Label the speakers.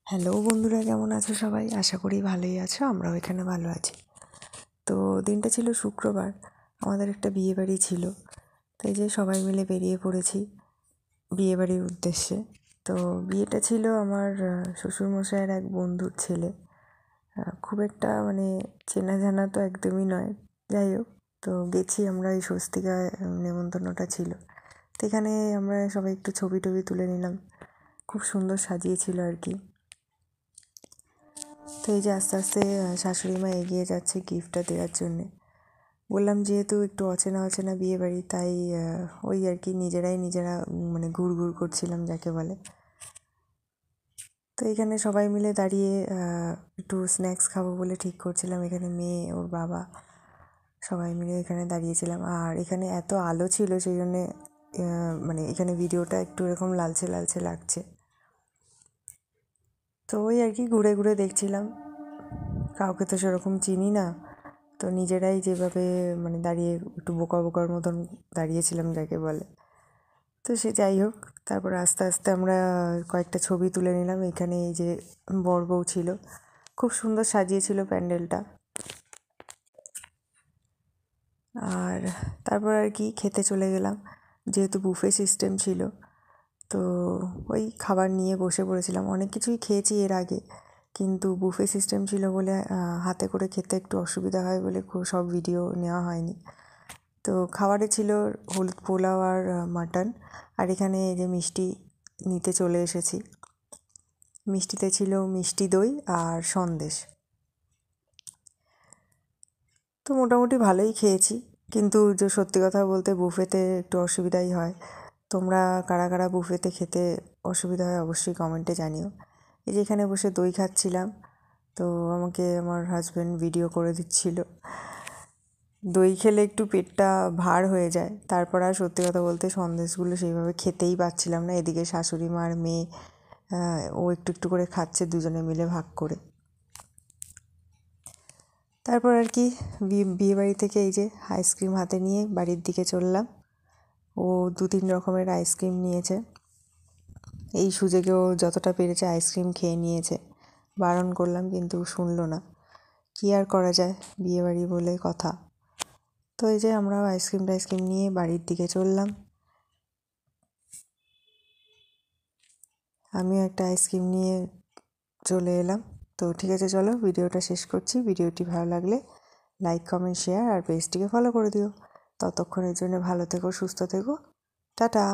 Speaker 1: Hello বন্ধুরা, কেমন আছো সবাই? আশা করি ভালোই আছো। আমরাও এখানে ভালো আছি। তো দিনটা ছিল শুক্রবার, আমাদের একটা বিয়েবাড়ি ছিল। তাই যে সবাই মিলে বেরিয়ে পড়েছি বিয়েবাড়ির উদ্দেশ্যে। তো বিয়েটা ছিল আমার শ্বশুরমশাইয়ের এক বন্ধুর ছেলে। খুব একটা চেনা জানা তো একদমই নয়। যাই হোক, তো গেছি আমরা, এই স্বস্তিকায় নেমন্তন্নটা ছিল। তো এখানে আমরা সবাই একটু ছবি টবি তুলে নিলাম। খুব সুন্দর সাজিয়েছিল আর কি। তো এই যে আস্তে আস্তে শাশুড়ি মা এগিয়ে যাচ্ছে গিফটটা দেওয়ার জন্যে। বললাম যেহেতু একটু অচেনা অচেনা বিয়ে বাড়ি, তাই ওই আর কি নিজেরা ঘুর ঘুর করছিলাম যাকে বলে। তো এখানে সবাই মিলে দাঁড়িয়ে একটু স্ন্যাক্স খাবো বলে ঠিক করছিলাম। এখানে মেয়ে, ওর বাবা সবাই মিলে এখানে দাঁড়িয়েছিলাম। আর এখানে এত আলো ছিল, সেই জন্যে এখানে ভিডিওটা একটু এরকম লালচে লালচে লাগছে। তো ওই আর কি ঘুরে ঘুরে দেখছিলাম। কাউকে তো সেরকম চিনি না, তো নিজেরাই যেভাবে দাঁড়িয়ে একটু বোকা বোকার মতন দাঁড়িয়েছিলাম যাকে বলে। তো সে যাই হোক, তারপর আস্তে আস্তে আমরা কয়েকটা ছবি তুলে নিলাম। এখানে এই যে বর বউ ছিল, খুব সুন্দর সাজিয়েছিল প্যান্ডেলটা। আর তারপর আর কি খেতে চলে গেলাম, যেহেতু বুফে সিস্টেম ছিল। তো ওই খাবার নিয়ে বসে পড়েছিলাম। অনেক কিছুই খেয়েছি এর আগে, কিন্তু বুফে সিস্টেম ছিল বলে হাতে করে খেতে একটু অসুবিধা হয় বলে সব ভিডিও নেওয়া হয়নি। তো খাবারে ছিল হলুদ পোলাও আর মাটন। আর এখানে এই যে মিষ্টি নিতে চলে এসেছি। মিষ্টিতে ছিল মিষ্টি দই আর সন্দেশ। তো মোটামুটি ভালোই খেয়েছি, কিন্তু যে সত্যি কথা বলতে বুফেতে একটু অসুবিধাই হয়। তোমরা কারা কারা বুফেতে খেতে অসুবিধা হয় অবশ্যই কমেন্টে জানিও। এই যে এখানে বসে দই খাচ্ছিলাম, তো আমাকে আমার হাজব্যান্ড ভিডিও করে দিচ্ছিল। দই খেলে একটু পেটটা ভার হয়ে যায়। তারপর আর সত্যি কথা বলতে সন্দেশগুলো সেইভাবে খেতেই পাচ্ছিলাম না। এদিকে শাশুড়ি মা আর মেয়ে ও একটু একটু করে খাচ্ছে, দুজনে মিলে ভাগ করে। তারপর আর কি বিয়েবাড়ি থেকে এই যে আইসক্রিম হাতে নিয়ে বাড়ির দিকে চললাম। ও 2-3 রকমের আইসক্রিম নিয়েছে। এই সুযোগেও যতটা পেরেছে আইসক্রিম খেয়ে নিয়েছে। বারণ করলাম কিন্তু শুনলো না। কী আর করা যায়, বিয়েবাড়ি বলে কথা। তো এই যে আমরাও আইসক্রিম নিয়ে বাড়ির দিকে চললাম। আমিও একটা আইসক্রিম নিয়ে চলে এলাম। তো ঠিক আছে, চলো ভিডিওটা শেষ করছি। ভিডিওটি ভালো লাগলে লাইক, কমেন্ট, শেয়ার আর পেজটিকে ফলো করে দিও। ততক্ষণের জন্য ভালো থেকো, সুস্থ থেকো। টাটা।